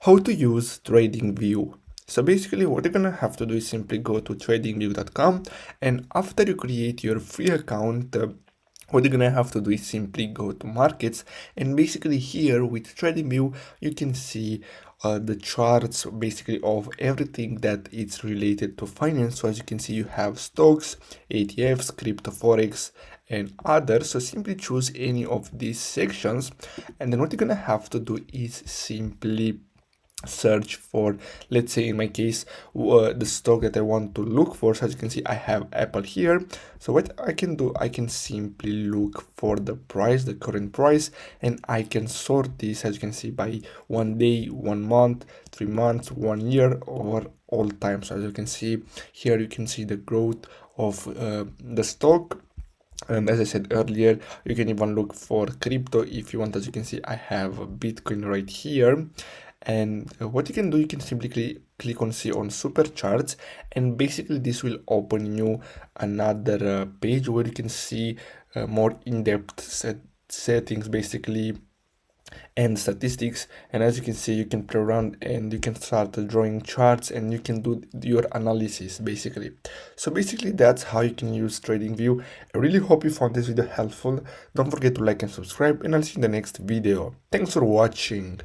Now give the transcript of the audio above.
How to use TradingView. So basically what you're gonna have to do is simply go to tradingview.com, and after you create your free account, what you're gonna have to do is simply go to markets, and basically here with TradingView you can see the charts basically of everything that is related to finance. So as you can see, you have stocks, ETFs, crypto, forex, and others. So simply choose any of these sections, and then what you're gonna have to do is simply search for, let's say in my case, the stock that I want to look for. So as you can see, I have Apple here. So what I can do, I can simply look for the price, the current price, and I can sort this, as you can see, by 1 day, 1 month, 3 months, 1 year, or all time. So as you can see here, you can see the growth of the stock. And as I said earlier, you can even look for crypto if you want. As you can see, I have Bitcoin right here. And what you can do, you can simply click on see on super charts, and basically this will open you another page where you can see more in-depth settings basically and statistics. And as you can see, you can play around and you can start drawing charts, and you can do your analysis basically. So basically that's how you can use TradingView. I really hope you found this video helpful. Don't forget to like and subscribe, and I'll see you in the next video. Thanks for watching.